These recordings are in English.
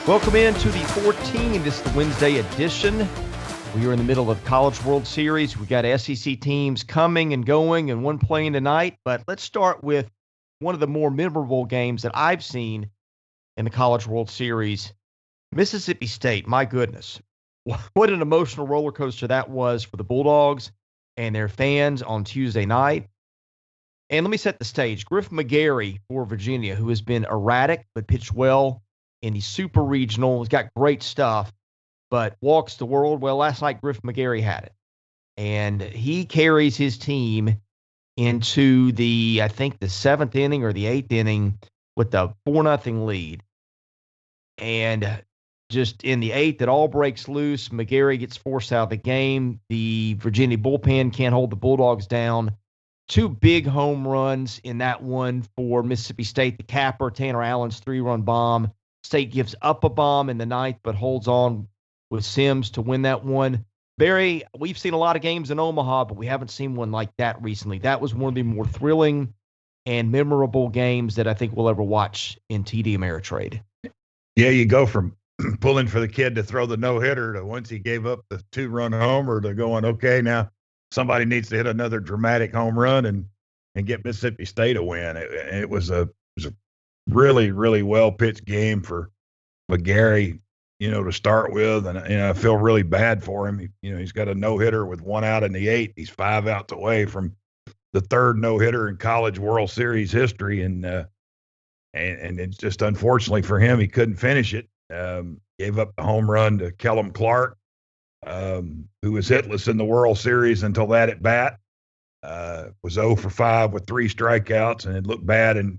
Welcome into the 14. This is the Wednesday edition. We are in the middle of the College World Series. We got SEC teams coming and going and one playing tonight. But let's start with one of the more memorable games that I've seen in the College World Series. Mississippi State, my goodness. What an emotional roller coaster that was for the Bulldogs and their fans on Tuesday night. And let me set the stage. Griff McGarry for Virginia, who has been erratic but pitched well in the super regional. He's got great stuff, but walks the world. Well, last night Griff McGarry had it. And he carries his team into I think the 7th inning or the 8th inning with the 4-0 lead. And just in the 8th, it all breaks loose. McGarry gets forced out of the game. The Virginia bullpen can't hold the Bulldogs down. 2 big home runs in that one for Mississippi State. The capper, Tanner Allen's 3-run bomb. State gives up a bomb in the 9th, but holds on with Sims to win that one. Barry, we've seen a lot of games in Omaha, but we haven't seen one like that recently. That was one of the more thrilling and memorable games that I think we'll ever watch in TD Ameritrade. Yeah, you go from pulling for the kid to throw the no-hitter to once he gave up the 2-run homer to going, okay, now somebody needs to hit another dramatic home run and get Mississippi State a win. It was a really, really well-pitched game for McGarry, to start with. And, I feel really bad for him. He's got a no-hitter with 1 out in the 8th. He's 5 outs away from the 3rd no-hitter in College World Series history. And it's just unfortunately for him, he couldn't finish it. Gave up the home run to Kallum Clark, who was hitless in the World Series until that at bat. Was 0 for 5 with 3 strikeouts, and it looked bad. And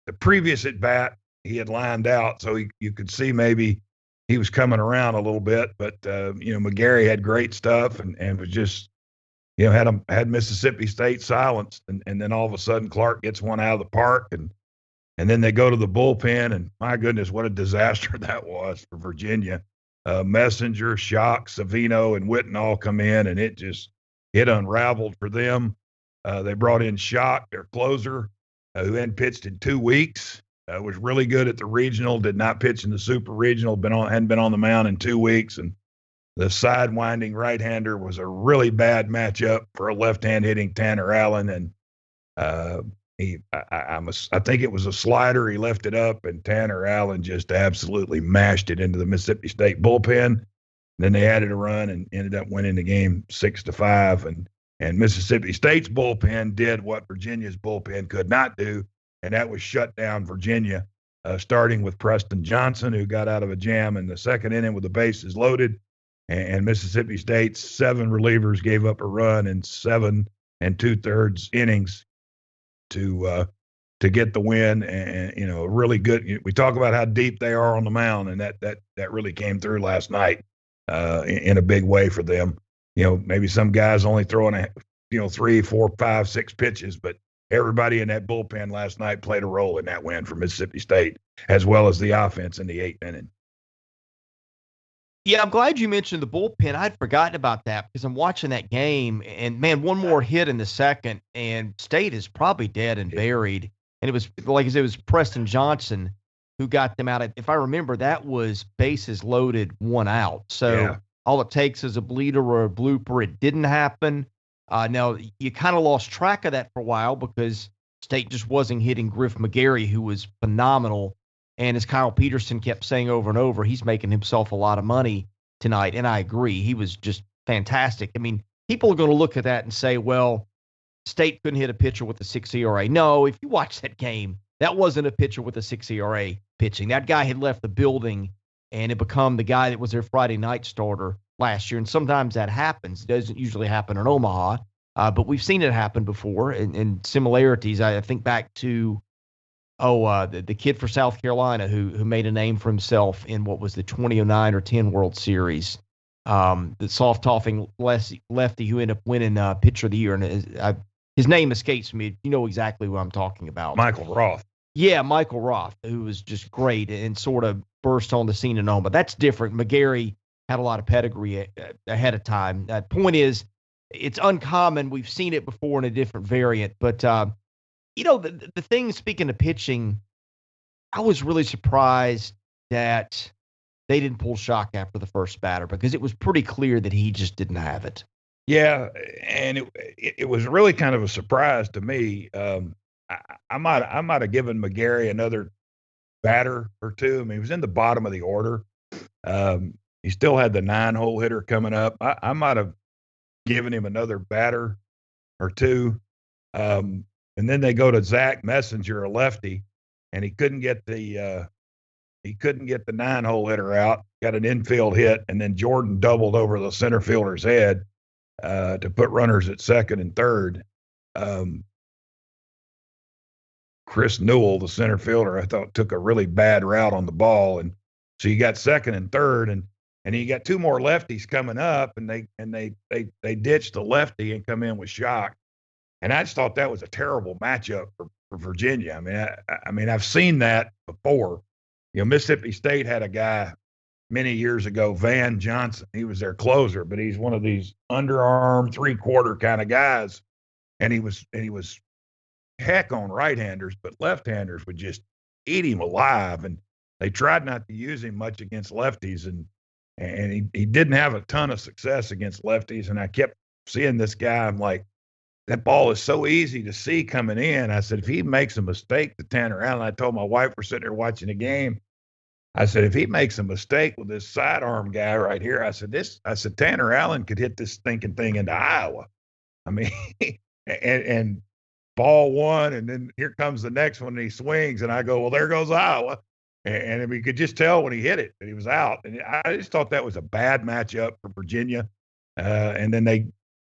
the previous at bat, he had lined out, so you could see maybe he was coming around a little bit. But McGarry had great stuff and was just had Mississippi State silenced, and then all of a sudden Clark gets one out of the park, and then they go to the bullpen, and my goodness, what a disaster that was for Virginia. Messenger, Shock, Savino, and Witten all come in, and it unraveled for them. They brought in Shock, their closer, who hadn't pitched in 2 weeks. Was really good at the regional, did not pitch in the super regional, hadn't been on the mound in 2 weeks, and the sidewinding right-hander was a really bad matchup for a left-hand hitting Tanner Allen, and I think it was a slider. He left it up, and Tanner Allen just absolutely mashed it into the Mississippi State bullpen. Then they added a run and ended up winning the game 6-5. And Mississippi State's bullpen did what Virginia's bullpen could not do, and that was shut down Virginia, starting with Preston Johnson, who got out of a jam in the 2nd inning with the bases loaded. And Mississippi State's 7 relievers gave up a run in 7 2/3 innings to get the win. And really good. We talk about how deep they are on the mound, and that really came through last night in a big way for them. Maybe some guys only throwing 3, 4, 5, 6 pitches, but everybody in that bullpen last night played a role in that win for Mississippi State, as well as the offense in the 8th inning. Yeah, I'm glad you mentioned the bullpen. I'd forgotten about that because I'm watching that game, and man, one more hit in the 2nd, and State is probably dead and buried. And it was Preston Johnson who got them out. If I remember, that was bases loaded, 1 out. So all it takes is a bleeder or a blooper. It didn't happen. Now you kind of lost track of that for a while because State just wasn't hitting Griff McGarry, who was phenomenal. And as Kyle Peterson kept saying over and over, he's making himself a lot of money tonight. And I agree. He was just fantastic. I mean, people are going to look at that and say, well, State couldn't hit a pitcher with a 6 ERA. No, if you watch that game, that wasn't a pitcher with a 6 ERA pitching. That guy had left the building and had become the guy that was their Friday night starter last year. And sometimes that happens. It doesn't usually happen in Omaha, but we've seen it happen before. And similarities, I think back to the kid for South Carolina who made a name for himself in what was the 2009 or 10 World Series. The soft-tossing lefty who ended up winning Pitcher of the Year. And his name escapes me. You know exactly what I'm talking about. Michael Roth. Yeah, Michael Roth, who was just great and sort of burst on the scene in Omaha. That's different. McGarry had a lot of pedigree ahead of time. Point is, it's uncommon. We've seen it before in a different variant. But, the thing, speaking of pitching, I was really surprised that they didn't pull shock after the first batter, because it was pretty clear that he just didn't have it. Yeah, and it was really kind of a surprise to me. I might have given McGarry another batter or two. I mean, he was in the bottom of the order. He still had the 9-hole hitter coming up. I might have given him another batter or two. And then they go to Zach Messenger, a lefty, and he couldn't get the 9-hole hitter out. Got an infield hit, and then Jordan doubled over the center fielder's head to put runners at second and third. Chris Newell, the center fielder, I thought took a really bad route on the ball, and so you got second and third, and you got two more lefties coming up, and they ditched the lefty and come in with Shock, and I just thought that was a terrible matchup for Virginia. I mean, I've seen that before. You know, Mississippi State had a guy many years ago, Van Johnson. He was their closer, but he's one of these underarm, three-quarter kind of guys, and he was heck on right-handers, but left-handers would just eat him alive, and they tried not to use him much against lefties, and he didn't have a ton of success against lefties, and I kept seeing this guy. I'm like, that ball is so easy to see coming in. I said, if he makes a mistake to Tanner Allen, I told my wife, we're sitting there watching the game, I said, if he makes a mistake with this sidearm guy right here, I said, Tanner Allen could hit this stinking thing into Iowa. I mean, and ball one, and then here comes the next one, and he swings, and I go, well, there goes Iowa. And we could just tell when he hit it that he was out. And I just thought that was a bad matchup for Virginia. And then they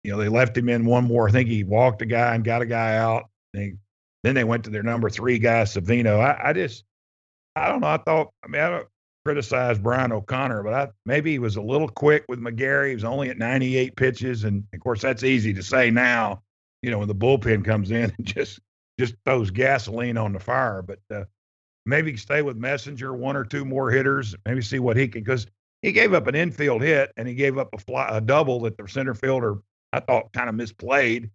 left him in one more. I think he walked a guy and got a guy out. Then they went to their number 3 guy, Savino. I don't know. I don't criticize Brian O'Connor, but maybe he was a little quick with McGarry. He was only at 98 pitches. And of course, that's easy to say now, when the bullpen comes in and just throws gasoline on the fire. But maybe stay with Messenger, 1 or 2 more hitters, maybe see what he can, because he gave up an infield hit and he gave up a double that the center fielder, I thought, kind of misplayed.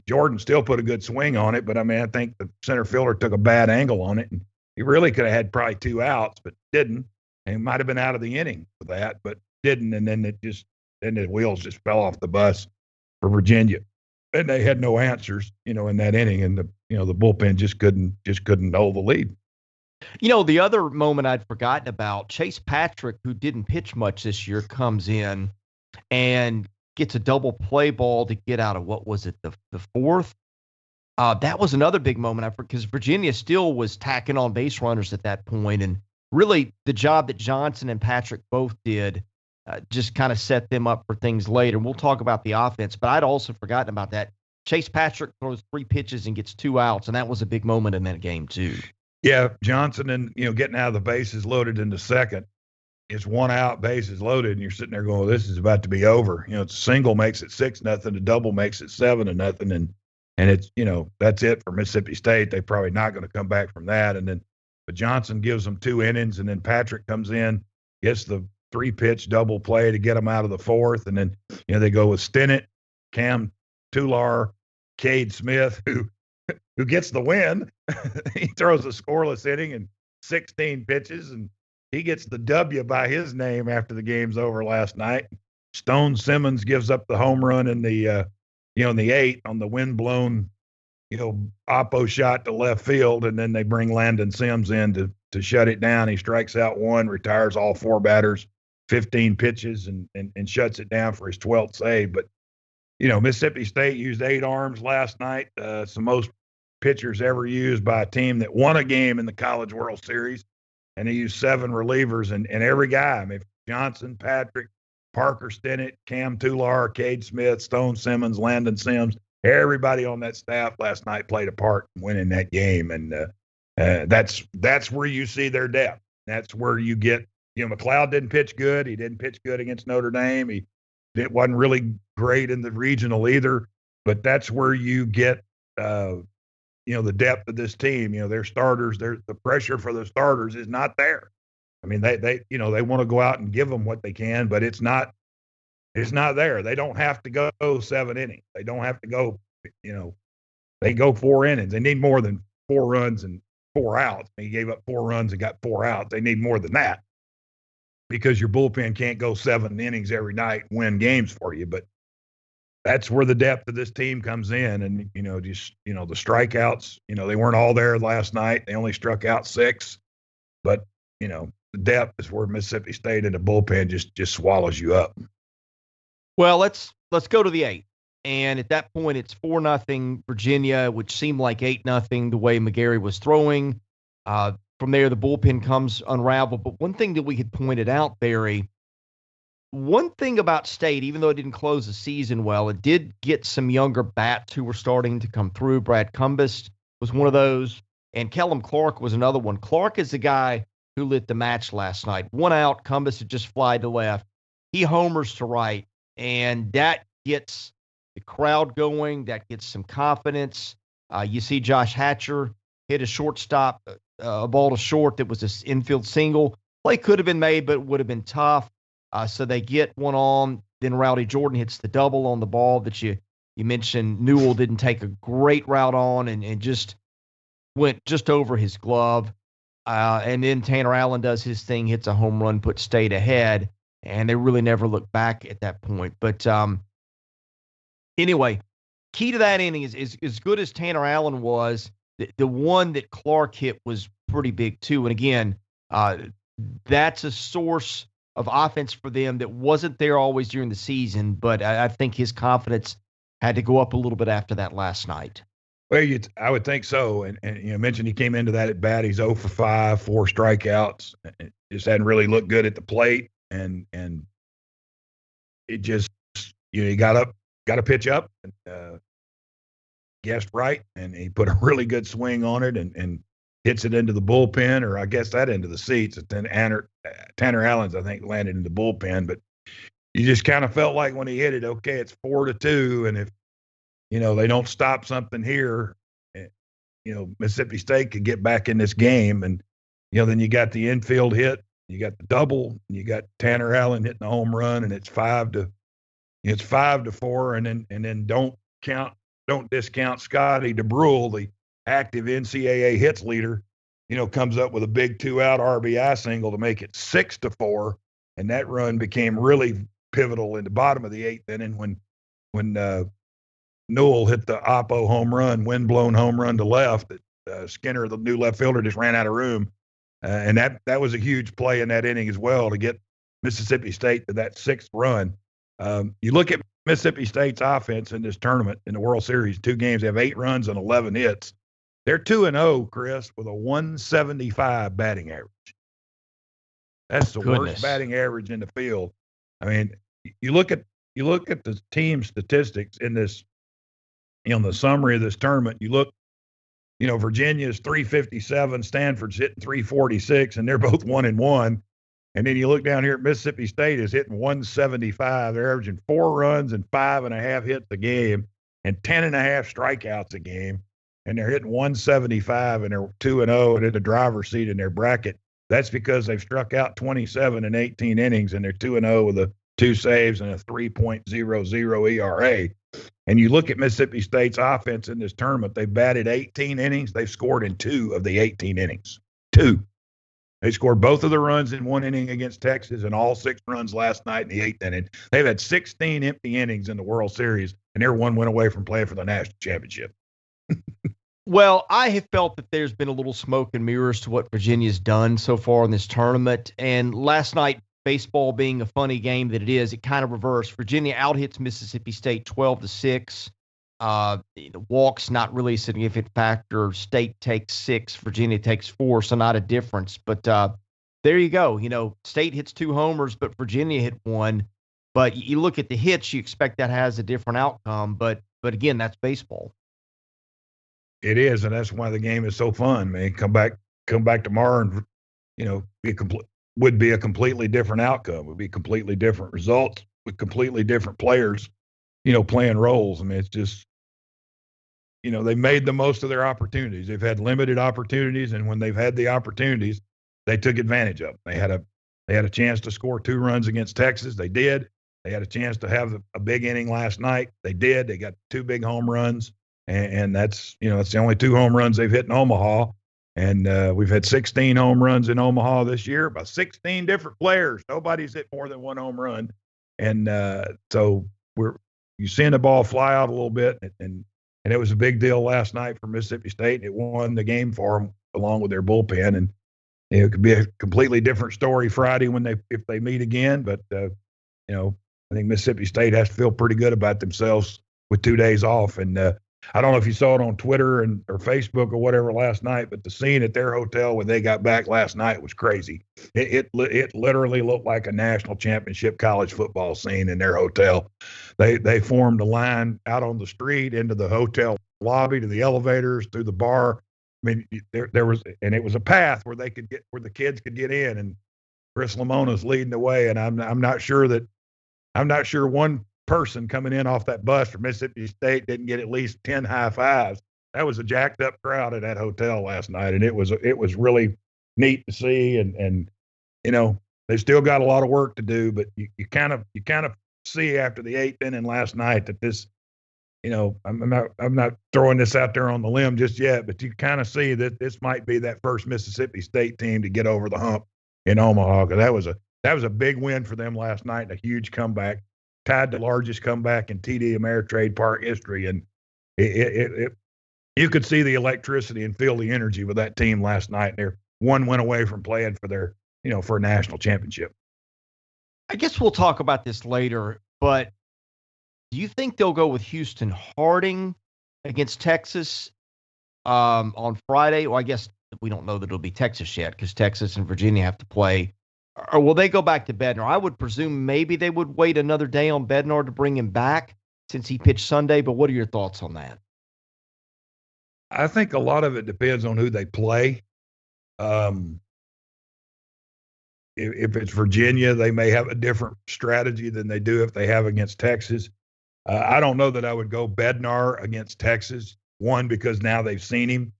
Jordan still put a good swing on it, but I think the center fielder took a bad angle on it, and he really could have had probably 2 outs, but didn't. And he might have been out of the inning for that, but didn't. And then the wheels just fell off the bus for Virginia. And they had no answers, in that inning, and the bullpen just couldn't hold the lead. The other moment I'd forgotten about, Chase Patrick, who didn't pitch much this year, comes in and gets a double play ball to get out of, what was it, the 4th? That was another big moment, because Virginia still was tacking on base runners at that point, and really the job that Johnson and Patrick both did just kind of set them up for things later. And we'll talk about the offense, but I'd also forgotten about that. Chase Patrick throws 3 pitches and gets 2 outs, and that was a big moment in that game too. Yeah, Johnson and getting out of the bases loaded in the second. It's 1 out, bases loaded, and you're sitting there going, well, this is about to be over. It's a single makes it 6-0, a double makes it 7-0, and it's that's it for Mississippi State. They're probably not going to come back from that. But Johnson gives them 2 innings, and then Patrick comes in, gets the 3-pitch double play to get them out of the 4th, and then they go with Stennett, Cam Tular, Cade Smith, who gets the win. He throws a scoreless inning and 16 pitches, and he gets the W by his name after the game's over last night. Stone Simmons gives up the home run in the in the 8th on the windblown oppo shot to left field, and then they bring Landon Sims in to shut it down. He strikes out 1, retires all 4 batters, 15 pitches, and shuts it down for his 12th save. But Mississippi State used 8 arms last night. It's the most pitchers ever used by a team that won a game in the College World Series, and they used 7 relievers, and every guy, Johnson, Patrick, Parker Stennett, Cam Tular, Cade Smith, Stone Simmons, Landon Sims, everybody on that staff last night played a part in winning that game, and that's where you see their depth. That's where you get, McLeod didn't pitch good. He didn't pitch good against Notre Dame. It wasn't really great in the regional either, but that's where you get, the depth of this team. Their starters, the pressure for the starters is not there. They want to go out and give them what they can, but it's not there. They don't have to go 7 innings. They don't have to go, they go 4 innings. They need more than 4 runs and 4 outs. He gave up 4 runs and got 4 outs. They need more than that because your bullpen can't go 7 innings every night and win games for you. But that's where the depth of this team comes in. And, the strikeouts, they weren't all there last night. They only struck out 6. But, the depth is where Mississippi State in the bullpen just swallows you up. Well, let's go to the 8th. And at that point, it's 4-0 Virginia, which seemed like 8-0 the way McGarry was throwing. From there, the bullpen comes unraveled. But one thing that we had pointed out, Barry, one thing about State, even though it didn't close the season well, it did get some younger bats who were starting to come through. Brad Cumbest was one of those, and Kallum Clark was another one. Clark is the guy who lit the match last night. 1 out, Cumbest had just fly to left. He homers to right, and that gets the crowd going. That gets some confidence. You see Josh Hatcher hit a shortstop, a ball to short that was an infield single. Play could have been made, but it would have been tough. So they get one on. Then Rowdy Jordan hits the double on the ball that you mentioned. Newell didn't take a great route on and just went just over his glove. And then Tanner Allen does his thing, hits a home run, puts State ahead, and they really never looked back at that point. But anyway, key to that inning is as good as Tanner Allen was, the one that Clark hit was pretty big too. And again, that's a source of offense for them that wasn't there always during the season, but I think his confidence had to go up a little bit after that last night. Well, I would think so. And mentioned he came into that at bat. He's 0 for 5, 4 strikeouts. Just hadn't really looked good at the plate. And it just, he got to pitch up and guessed right. And he put a really good swing on it and hits it into the bullpen, or I guess that into the seats. And then Tanner Allen's, I think, landed in the bullpen. But you just kind of felt like when he hit it, okay, it's 4-2. And if, they don't stop something here, Mississippi State could get back in this game. And, then you got the infield hit, you got the double, and you got Tanner Allen hitting the home run, and it's 5-4. And then don't discount Scotty DeBrule, the active NCAA hits leader, comes up with a big 2-out RBI single to make it 6-4. And that run became really pivotal in the bottom of the 8th inning when Newell hit the oppo home run, wind-blown home run to left. Skinner, the new left fielder, just ran out of room. And that was a huge play in that inning as well to get Mississippi State to that 6th run. You look at Mississippi State's offense in this tournament, in the World Series, 2 games, they have 8 runs and 11 hits. They're 2-0, Chris, with a 175 batting average. That's the worst batting average in the field. I mean, you look at the team statistics in this, the summary of this tournament. You look, Virginia's 357, Stanford's hitting 346, and they're both 1-1. And then you look down here at Mississippi State is hitting 175. They're averaging 4 runs and 5.5 hits a game and 10.5 strikeouts a game. And they're hitting 175 and they're 2-0 and in the driver's seat in their bracket. That's because they've struck out 27 in 18 innings and they're 2-0 with 2 saves and a 3.00 ERA. And you look at Mississippi State's offense in this tournament, they've batted 18 innings. They've scored in 2 of the 18 innings. 2. They scored both of the runs in 1 inning against Texas and all 6 runs last night in the 8th inning. They've had 16 empty innings in the World Series, and they're 1 win away from playing for the national championship. Well, I have felt that there's been a little smoke and mirrors to what Virginia's done so far in this tournament. And last night, baseball being a funny game that it is, it kind of reversed. Virginia out-hits Mississippi State 12-6. Walks, not really a significant factor. State takes 6, Virginia takes 4, so not a difference. But there you go. State hits 2 homers, but Virginia hit 1. But you look at the hits, you expect that has a different outcome. But again, that's baseball. It is, and that's why the game is so fun, man. Come back tomorrow, and would be a completely different outcome. Would be completely different results with completely different players, playing roles. I mean, it's just, they made the most of their opportunities. They've had limited opportunities, and when they've had the opportunities, they took advantage of them. They had a chance to score 2 runs against Texas. They did. They had a chance to have a big inning last night. They did. They got 2 big home runs. And that's, that's the only 2 home runs they've hit in Omaha. And we've had 16 home runs in Omaha this year by 16 different players. Nobody's hit more than one home run. And so you're seeing the ball fly out a little bit. And it was a big deal last night for Mississippi State. It won the game for them along with their bullpen. And it could be a completely different story Friday if they meet again. But, I think Mississippi State has to feel pretty good about themselves with 2 days off. And I don't know if you saw it on Twitter or Facebook or whatever last night, but the scene at their hotel when they got back last night was crazy. It literally looked like a national championship college football scene in their hotel. They formed a line out on the street into the hotel lobby to the elevators through the bar. I mean, there was, and it was a path where the kids could get in, and Chris Lamona's leading the way. And I'm not sure one person coming in off that bus from Mississippi State didn't get at least 10 high fives. That was a jacked up crowd at that hotel last night, and it was really neat to see. And they've still got a lot of work to do, but you kind of see after the 8th inning last night that this, I'm not throwing this out there on the limb just yet, but you kind of see that this might be that first Mississippi State team to get over the hump in Omaha, because that was a big win for them last night, a huge comeback, tied the largest comeback in TD Ameritrade Park history. And you could see the electricity and feel the energy with that team last night. They're one win away from playing for for a national championship. I guess we'll talk about this later, but do you think they'll go with Houston Harding against Texas on Friday? Well, I guess we don't know that it'll be Texas yet because Texas and Virginia have to play. Or will they go back to Bednar? I would presume maybe they would wait another day on Bednar to bring him back since he pitched Sunday, but what are your thoughts on that? I think a lot of it depends on who they play. If it's Virginia, they may have a different strategy than they do if they have against Texas. I don't know that I would go Bednar against Texas, one, because now they've seen him.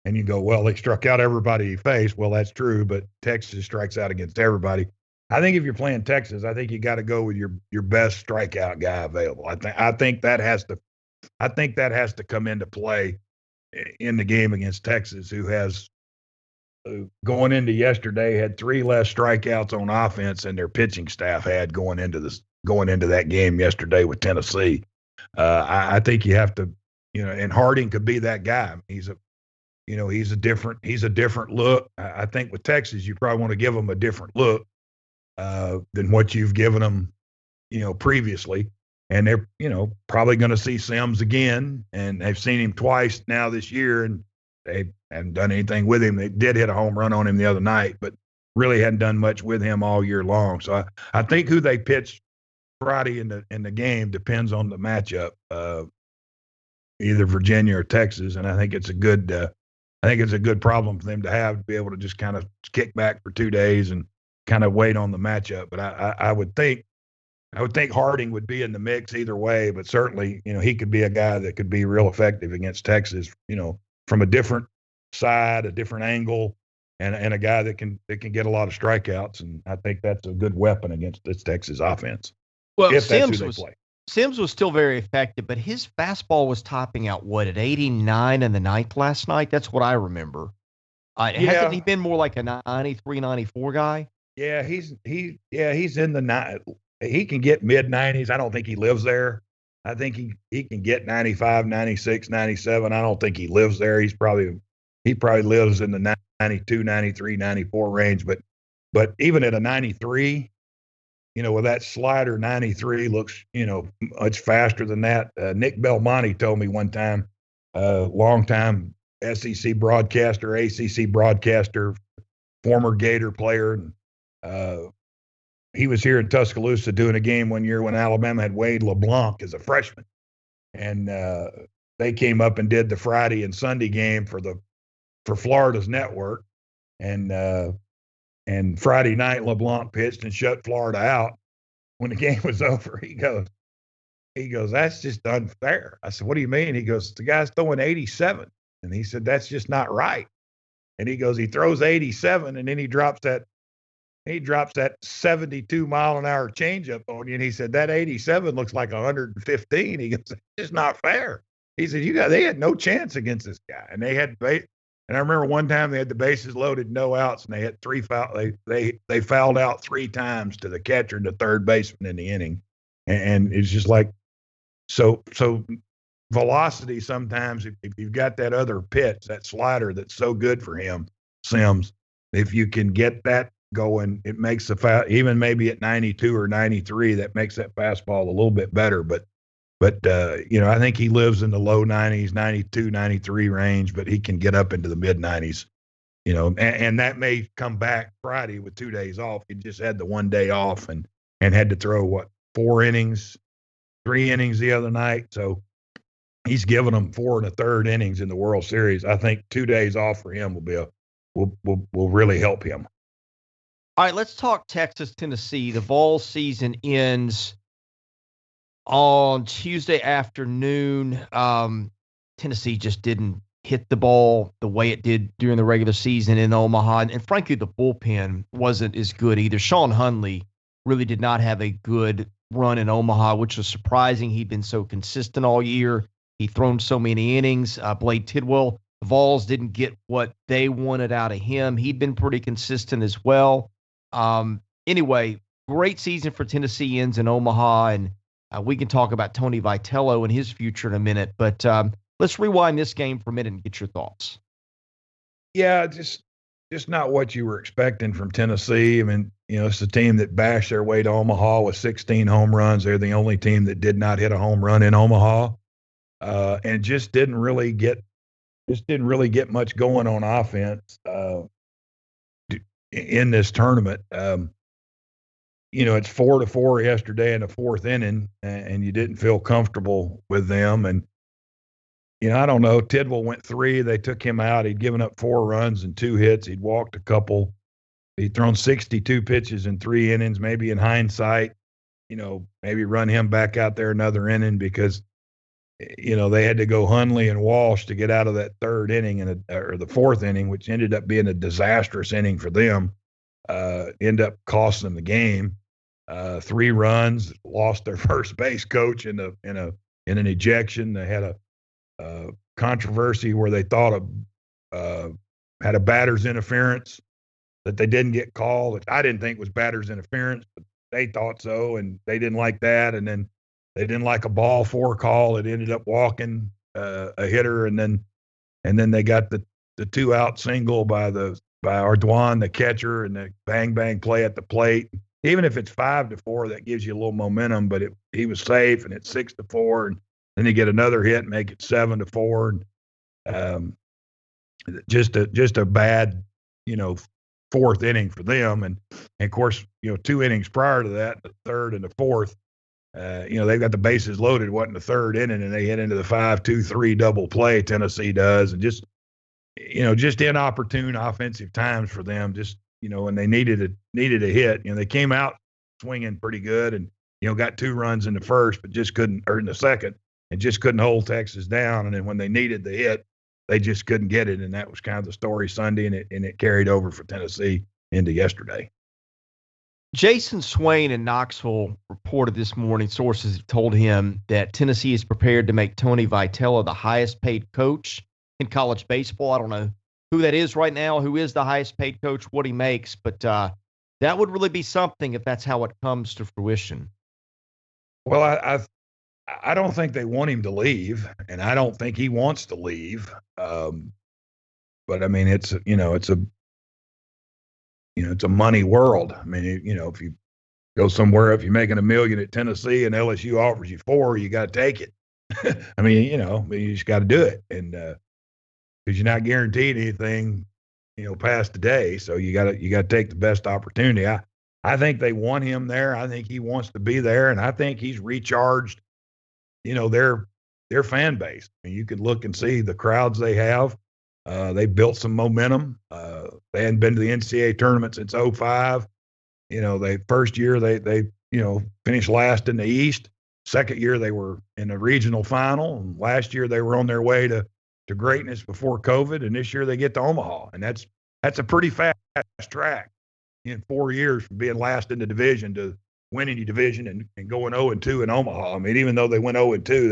And you go, well, they struck out everybody he faced. Well, that's true, but Texas strikes out against everybody. I think if you're playing Texas, I think you got to go with your best strikeout guy available. I think that has to come into play in the game against Texas, who has going into yesterday had 3 less strikeouts on offense than their pitching staff had going into that game yesterday with Tennessee. I think you have to, and Harding could be that guy. He's a different look. I think with Texas, you probably want to give them a different look than what you've given them, previously. And they're, probably going to see Sims again, and they've seen him twice now this year, and they haven't done anything with him. They did hit a home run on him the other night, but really hadn't done much with him all year long. So I think who they pitch Friday in the game depends on the matchup, either Virginia or Texas, and I think it's a good problem for them to have, to be able to just kind of kick back for 2 days and kind of wait on the matchup. But I would think Harding would be in the mix either way, but certainly, he could be a guy that could be real effective against Texas, from a different side, a different angle, and a guy that can get a lot of strikeouts. And I think that's a good weapon against this Texas offense. Well, Sims was still very effective, but his fastball was topping out, at 89 in the ninth last night? That's what I remember. Hasn't he been more like a 93, 94 guy? Yeah, he's in the he can get mid-90s. I don't think he lives there. I think he can get 95, 96, 97. I don't think he lives there. He probably lives in the 92, 93, 94 range. But even at a 93, with that slider, 93 looks, much faster than that. Nick Belmonte told me one time, longtime SEC broadcaster, ACC broadcaster, former Gator player. And he was here in Tuscaloosa doing a game one year when Alabama had Wade LeBlanc as a freshman. And they came up and did the Friday and Sunday game for Florida's network. And Friday night, LeBlanc pitched and shut Florida out. When the game was over, he goes, that's just unfair. I said, what do you mean? He goes, the guy's throwing 87. And he said, that's just not right. And he goes, he throws 87, and then he drops that 72 mile an hour changeup on you. And he said, that 87 looks like 115. He goes, it's just not fair. He said, they had no chance against this guy. And they had And I remember one time they had the bases loaded, no outs, and they had three foul. They fouled out 3 times to the catcher and the third baseman in the inning, and it's just like so velocity. Sometimes if you've got that other pitch, that slider that's so good for him, Sims, if you can get that going, it makes the even maybe at 92 or 93, that makes that fastball a little bit better. But I think he lives in the low 90s, 92, 93 range, but he can get up into the mid 90s, and that may come back Friday with 2 days off. He just had the 1 day off and had to throw 4 innings, 3 innings the other night. So he's given them 4 1/3 innings in the World Series. I think 2 days off for him will really help him. All right, let's talk Texas, Tennessee. The Vols season ends on Tuesday afternoon. Tennessee just didn't hit the ball the way it did during the regular season in Omaha. And frankly, the bullpen wasn't as good either. Sean Hunley really did not have a good run in Omaha, which was surprising. He'd been so consistent all year. He'd thrown so many innings. Blade Tidwell, the Vols didn't get what they wanted out of him. He'd been pretty consistent as well. Anyway, great season for Tennesseans in Omaha, and we can talk about Tony Vitello and his future in a minute. But let's rewind this game for a minute and get your thoughts. Yeah, just not what you were expecting from Tennessee. I mean, it's a team that bashed their way to Omaha with 16 home runs. They're the only team that did not hit a home run in Omaha, and just didn't really get much going on offense in this tournament. It's 4-4 yesterday in the 4th inning, and you didn't feel comfortable with them. And I don't know. Tidwell went 3. They took him out. He'd given up 4 runs and 2 hits. He'd walked a couple. He'd thrown 62 pitches in 3 innings. Maybe in hindsight, maybe run him back out there another inning because, they had to go Hundley and Walsh to get out of that 3rd inning or the 4th inning, which ended up being a disastrous inning for them. End up costing them the game. 3 runs, lost their first base coach in an ejection. They had a controversy where they thought had a batter's interference that they didn't get called, which I didn't think was batter's interference, but they thought so, and they didn't like that. And then they didn't like a ball 4 call. It ended up walking a hitter, and then they got the 2-out single by Ardoin, the catcher, and the bang play at the plate. Even if it's 5-4, that gives you a little momentum. But he was safe, and it's 6-4, and then you get another hit and make it 7-4. And just a bad, 4th inning for them. And of course, 2 innings prior to that, the 3rd and the 4th, they've got the bases loaded. Wasn't the 3rd inning, and they hit into the 5-2-3 double play. Tennessee does, and just inopportune offensive times for them. Just when they needed a hit, they came out swinging pretty good, and got 2 runs in the 1st, but just couldn't, or in the 2nd, and just couldn't hold Texas down. And then when they needed the hit, they just couldn't get it, and that was kind of the story Sunday, and it carried over for Tennessee into yesterday. Jason Swain in Knoxville reported this morning, sources have told him that Tennessee is prepared to make Tony Vitello the highest paid coach in college baseball. I don't know who that is right now, who is the highest paid coach, what he makes, but that would really be something if that's how it comes to fruition. Well, I don't think they want him to leave, and I don't think he wants to leave. But I mean, it's a money world. I mean, if you go somewhere, if you're making $1 million at Tennessee and LSU offers you $4 million, you got to take it. I mean, you just got to do it. And, because you're not guaranteed anything, past today. So you got to take the best opportunity. I think they want him there. I think he wants to be there. And I think he's recharged, their fan base. I mean, you can look and see the crowds they have. They built some momentum. They hadn't been to the NCAA tournament since 2005. First year they finished last in the East. Second year they were in the regional final. And last year they were on their way to greatness before COVID. And this year they get to Omaha. And that's a pretty fast track in 4 years from being last in the division to winning the division and going 0-2 in Omaha. I mean, even though they went 0-2,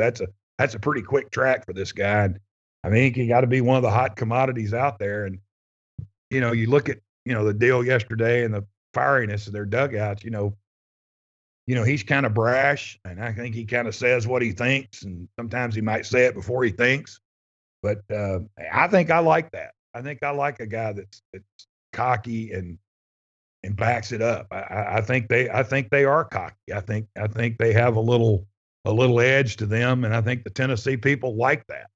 that's a pretty quick track for this guy. And I think he got to be one of the hot commodities out there. And, you look at, the deal yesterday and the fieriness of their dugouts, he's kind of brash, and I think he kind of says what he thinks, and sometimes he might say it before he thinks. But I think I like that. I think I like a guy that's cocky and backs it up. I think they are cocky. I think they have a little edge to them, and I think the Tennessee people like that.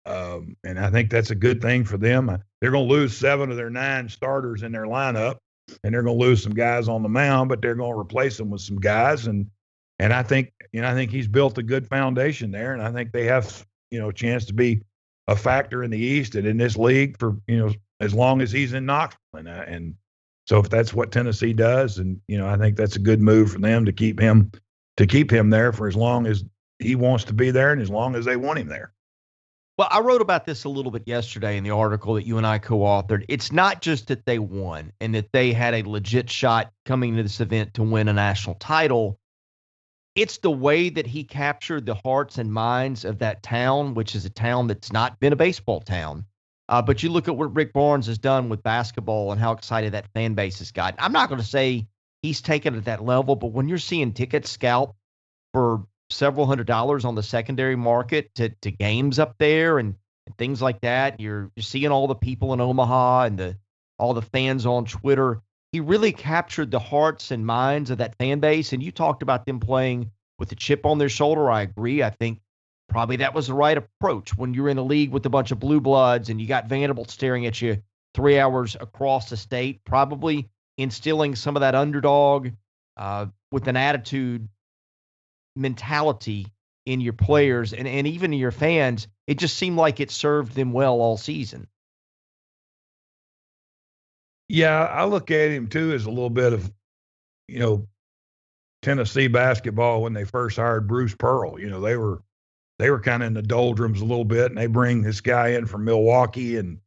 And I think that's a good thing for them. They're going to lose 7 of their 9 starters in their lineup, and they're going to lose some guys on the mound, but they're going to replace them with some guys. And I think he's built a good foundation there, and I think they have a chance to be a factor in the East and in this league for as long as he's in Knoxville. And so if that's what Tennessee does, and I think that's a good move for them to keep him there for as long as he wants to be there and as long as they want him there. Well, I wrote about this a little bit yesterday in the article that you and I co-authored. It's not just that they won and that they had a legit shot coming to this event to win a national title. It's the way that he captured the hearts and minds of that town, which is a town that's not been a baseball town. But you look at what Rick Barnes has done with basketball and how excited that fan base has gotten. I'm not going to say he's taken it at that level, but when you're seeing tickets scalp for several $100s on the secondary market to games up there and things like that, you're seeing all the people in Omaha and all the fans on Twitter. He really captured the hearts and minds of that fan base. And you talked about them playing with a chip on their shoulder. I agree. I think probably that was the right approach when you're in a league with a bunch of blue bloods and you got Vanderbilt staring at you 3 hours across the state, probably instilling some of that underdog with an attitude mentality in your players and even in your fans. It just seemed like it served them well all season. Yeah, I look at him too as a little bit of, Tennessee basketball when they first hired Bruce Pearl. They were kind of in the doldrums a little bit, and they bring this guy in from Milwaukee, and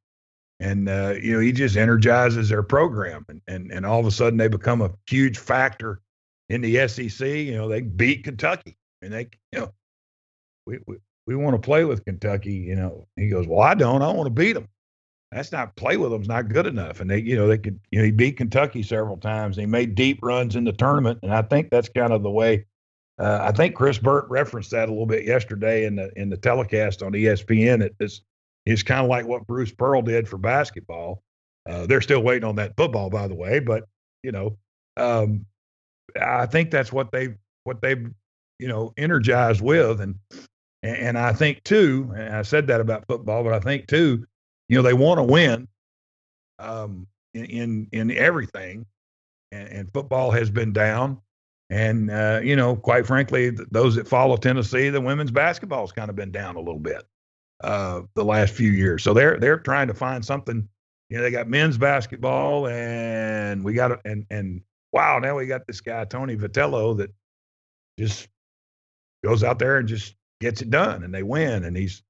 he just energizes their program, and all of a sudden they become a huge factor in the SEC. They beat Kentucky, and we want to play with Kentucky. He goes, well, I want to beat them. That's not play with them's not good enough. And he beat Kentucky several times. He made deep runs in the tournament, and I think that's kind of the way. I think Chris Burt referenced that a little bit yesterday in the telecast on ESPN. It's kind of like what Bruce Pearl did for basketball. They're still waiting on that football, by the way, but I think that's what they've energized with, and I think too, and I said that about football, but I think too, they want to win in everything, and football has been down. And, quite frankly, those that follow Tennessee, the women's basketball has kind of been down a little bit the last few years. So they're trying to find something. They got men's basketball, and we got and wow, now we got this guy Tony Vitello that just goes out there and just gets it done, and they win. And he's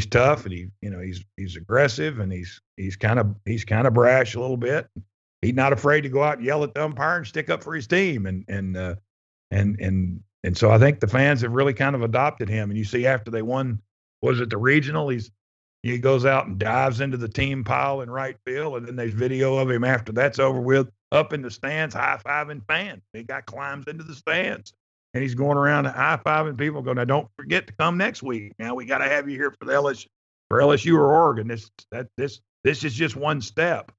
tough, and he's aggressive, and he's kind of brash a little bit. He's not afraid to go out and yell at the umpire and stick up for his team. And so I think the fans have really kind of adopted him. And you see after they won, was it the regional? He goes out and dives into the team pile in right field. And then there's video of him after that's over with up in the stands, high-fiving fans. He climbs into the stands and he's going around high-fiving people going, now don't forget to come next week. Now we got to have you here for LSU or Oregon. This is just one step.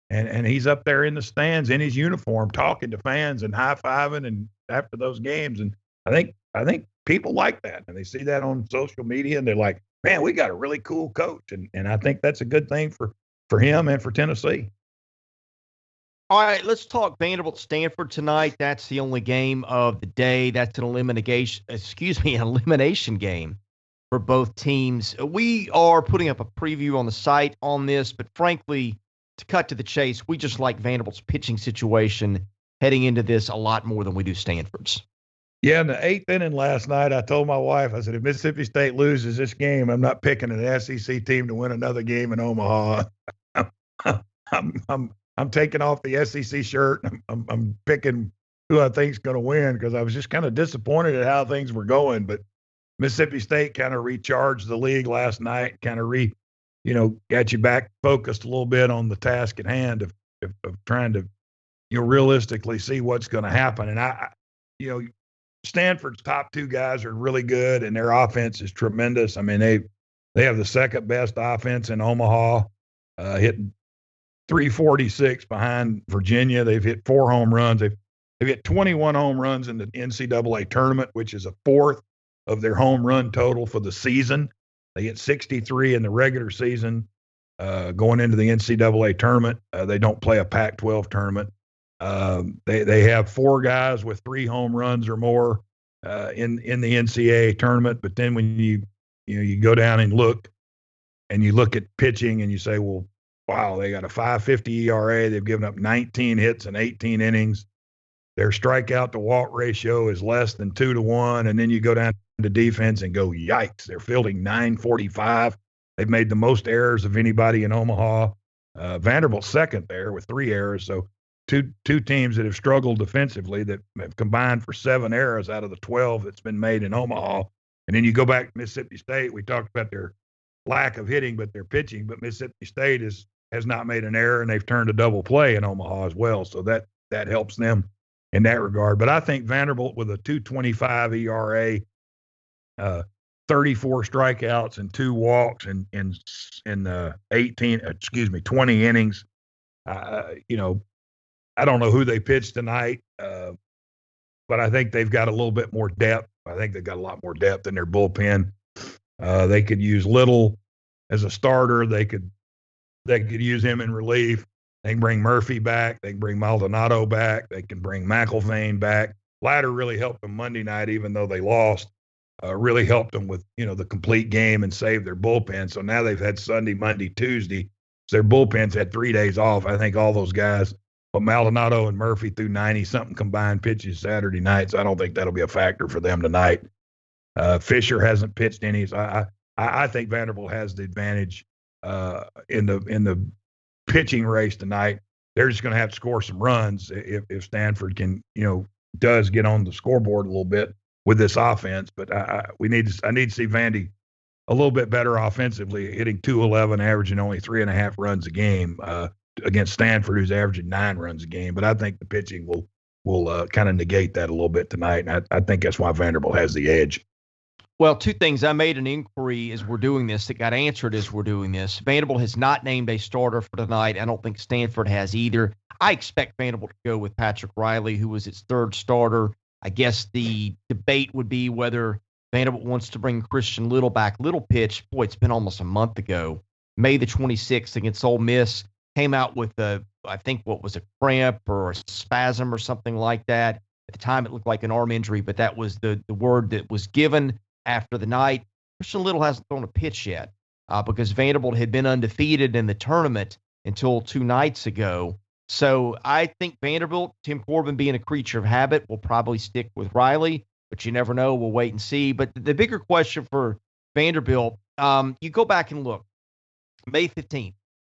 And he's up there in the stands in his uniform talking to fans and high-fiving and after those games. And I think people like that. And they see that on social media and they're like, man, we got a really cool coach. And I think that's a good thing for him and for Tennessee. All right, let's talk Vanderbilt Stanford tonight. That's the only game of the day. That's an elimination game for both teams. We are putting up a preview on the site on this, but frankly, to cut to the chase, we just like Vanderbilt's pitching situation heading into this a lot more than we do Stanford's. Yeah, in the 8th inning last night, I told my wife, I said, if Mississippi State loses this game, I'm not picking an SEC team to win another game in Omaha. I'm taking off the SEC shirt. I'm picking who I think's going to win because I was just kind of disappointed at how things were going. But Mississippi State kind of recharged the league last night, kind of got you back focused a little bit on the task at hand of trying to, realistically see what's going to happen. And Stanford's top two guys are really good, and their offense is tremendous. I mean, they have the second best offense in Omaha, hitting 346 behind Virginia. They've hit 4 home runs. They've hit 21 home runs in the NCAA tournament, which is a fourth of their home run total for the season. They hit 63 in the regular season. Going into the NCAA tournament, they don't play a Pac-12 tournament. They have 4 guys with 3 home runs or more in the NCAA tournament. But then when you go down and look at pitching and you say, well, wow, they got a 5.50 ERA. They've given up 19 hits in 18 innings. Their strikeout to walk ratio is less than 2-1. And then you go down to defense and go, yikes, they're fielding .945. They've made the most errors of anybody in Omaha. Vanderbilt's second there with 3 errors. So two teams that have struggled defensively that have combined for 7 errors out of the 12 that's been made in Omaha. And then you go back to Mississippi State. We talked about their lack of hitting, but their pitching. But Mississippi State has not made an error, and they've turned a double play in Omaha as well. So that helps them in that regard. But I think Vanderbilt with a 2.25 ERA, 34 strikeouts and 2 walks in 20 innings. I don't know who they pitched tonight, but I think they've got a little bit more depth. I think they've got a lot more depth in their bullpen. They could use Little as a starter. They could use him in relief. They can bring Murphy back. They can bring Maldonado back. They can bring McElvain back. Latter really helped them Monday night, even though they lost. Really helped them with, the complete game and saved their bullpen. So now they've had Sunday, Monday, Tuesday. So their bullpen's had 3 days off. I think all those guys, but Maldonado and Murphy threw 90-something combined pitches Saturday night. So I don't think that'll be a factor for them tonight. Fisher hasn't pitched any. So I think Vanderbilt has the advantage in the pitching race tonight. They're just going to have to score some runs if Stanford can, does get on the scoreboard a little bit with this offense. But I need to see Vandy a little bit better offensively, hitting .211, averaging only 3.5 runs a game against Stanford, who's averaging 9 runs a game. But I think the pitching will kind of negate that a little bit tonight, and I think that's why Vanderbilt has the edge. Well, 2 things. I made an inquiry as we're doing this that got answered as we're doing this. Vanderbilt has not named a starter for tonight. I don't think Stanford has either. I expect Vanderbilt to go with Patrick Riley, who was its 3rd starter. I guess the debate would be whether Vanderbilt wants to bring Christian Little back. Little pitch, boy, it's been almost a month ago. May the 26th against Ole Miss, came out with I think what was a cramp or a spasm or something like that. At the time, it looked like an arm injury, but that was the word that was given after the night. Christian Little hasn't thrown a pitch yet because Vanderbilt had been undefeated in the tournament until 2 nights ago. So I think Vanderbilt, Tim Corbin being a creature of habit, will probably stick with Riley, but you never know. We'll wait and see. But the bigger question for Vanderbilt, you go back and look. May 15th,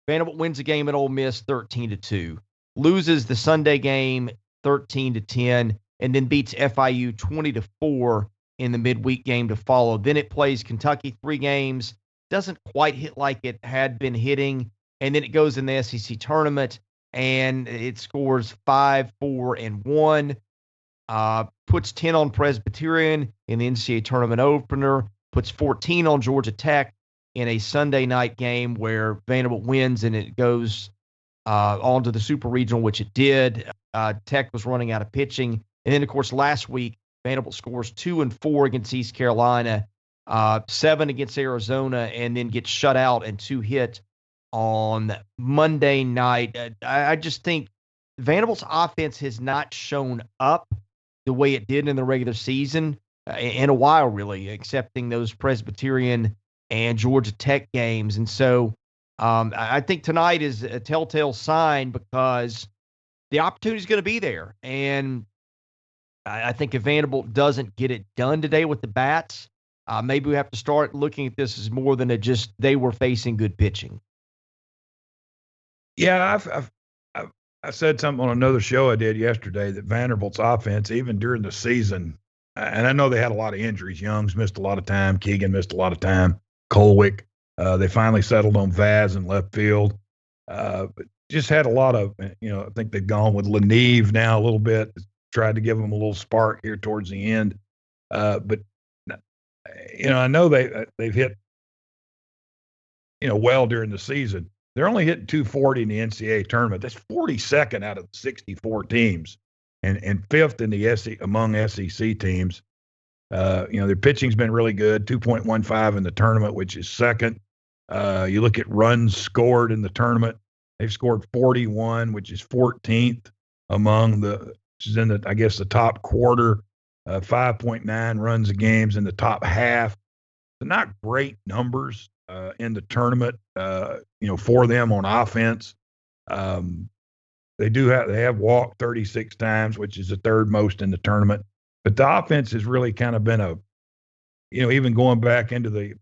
Vanderbilt wins a game at Ole Miss 13-2, loses the Sunday game 13-10, and then beats FIU 20-4 in the midweek game to follow. Then it plays Kentucky 3 games, doesn't quite hit like it had been hitting, and then it goes in the SEC tournament, and it scores 5-4-1, puts 10 on Presbyterian in the NCAA tournament opener, puts 14 on Georgia Tech in a Sunday night game where Vanderbilt wins and it goes on to the Super Regional, which it did. Tech was running out of pitching. And then, of course, last week, Vanderbilt scores 2 and 4 against East Carolina, 7 against Arizona, and then gets shut out and 2 hit on Monday night. I just think Vanderbilt's offense has not shown up the way it did in the regular season in a while, really, excepting those Presbyterian and Georgia Tech games. And so I think tonight is a telltale sign because the opportunity is going to be there. And I think if Vanderbilt doesn't get it done today with the bats, maybe we have to start looking at this as more than they were facing good pitching. Yeah, I said something on another show I did yesterday that Vanderbilt's offense, even during the season, and I know they had a lot of injuries. Young's missed a lot of time. Keegan missed a lot of time. Colwick. They finally settled on Vaz in left field. But just had a lot of, I think they've gone with Leneve now a little bit, tried to give them a little spark here towards the end. But, I know they've hit, well during the season. They're only hitting 240 in the NCAA tournament. That's 42nd out of 64 teams and fifth in the among SEC teams. Their pitching's been really good, 2.15 in the tournament, which is second. You look at runs scored in the tournament. They've scored 41, which is 14th among which is in the top quarter, 5.9 runs a game's in the top half. So not great numbers in the tournament, for them on offense. They have walked 36 times, which is the third most in the tournament. But the offense has really kind of been even going back into the,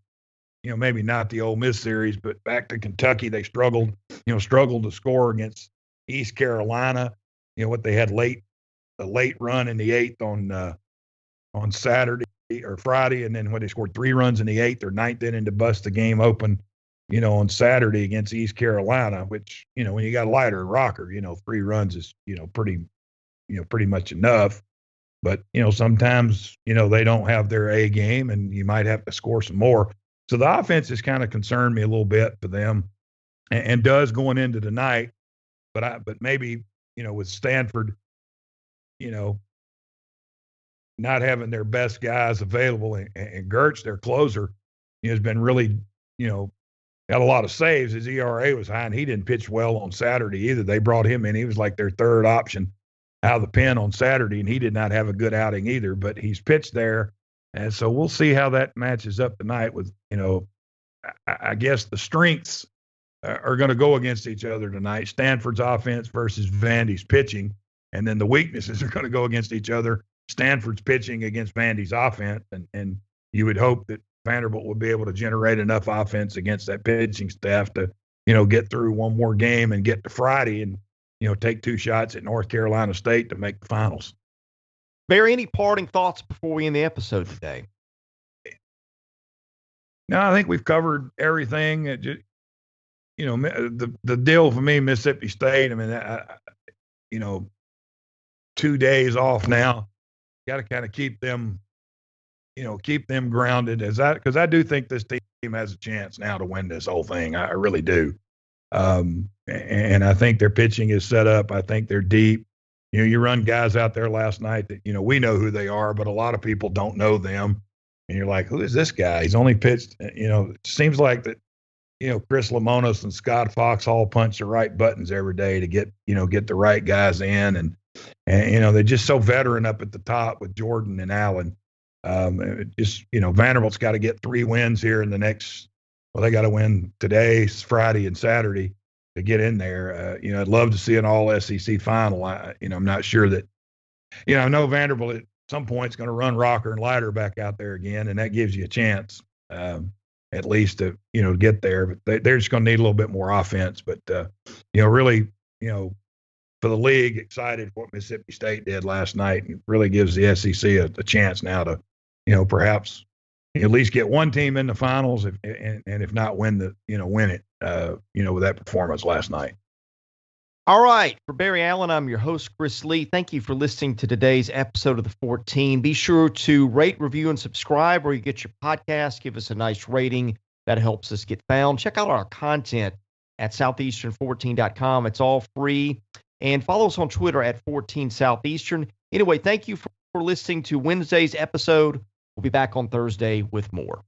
maybe not the Ole Miss series, but back to Kentucky, they struggled to score against East Carolina. What they had a late run in the eighth on Saturday or Friday, and then when they scored 3 runs in the eighth or ninth inning to bust the game open, on Saturday against East Carolina, which, when you got a lighter rocker, 3 runs is, pretty much enough. But, sometimes, they don't have their A game and you might have to score some more. So the offense has kind of concerned me a little bit for them and does going into tonight. But maybe, with Stanford, not having their best guys available and Gertz, their closer, has been really, got a lot of saves. His ERA was high and he didn't pitch well on Saturday either. They brought him in. He was like their third option out of the pen on Saturday, and he did not have a good outing either, but he's pitched there. And so we'll see how that matches up tonight with, I guess the strengths are going to go against each other tonight. Stanford's offense versus Vandy's pitching. And then the weaknesses are going to go against each other. Stanford's pitching against Vandy's offense. And you would hope that Vanderbilt will be able to generate enough offense against that pitching staff to, get through one more game and get to Friday and, take 2 shots at North Carolina State to make the finals. Barry, any parting thoughts before we end the episode today? No, I think we've covered everything. The deal for me, Mississippi State, I mean, 2 days off now. Got to kind of keep them grounded because I do think this team has a chance now to win this whole thing. I really do. And I think their pitching is set up. I think they're deep. You run guys out there last night that, we know who they are, but a lot of people don't know them. And you're like, who is this guy? He's only pitched, it seems like that, Chris Lemonis and Scott Fox all punch the right buttons every day to get the right guys in. And they're just so veteran up at the top with Jordan and Allen. Vanderbilt's got to get 3 wins here in the next, they got to win today, Friday, and Saturday to get in there. I'd love to see an all SEC final. I'm not sure that, I know Vanderbilt at some point is going to run Rocker and Leiter back out there again, and that gives you a chance at least to, get there. But they're just going to need a little bit more offense. But, really, for the league, excited what Mississippi State did last night, and really gives the SEC a chance now to, perhaps at least get one team in the finals, and if not win it, with that performance last night. All right. For Barry Allen, I'm your host, Chris Lee. Thank you for listening to today's episode of The 14. Be sure to rate, review, and subscribe where you get your podcast. Give us a nice rating. That helps us get found. Check out our content at southeastern14.com. It's all free. And follow us on Twitter at 14 Southeastern. Anyway, thank you for listening to Wednesday's episode. We'll be back on Thursday with more.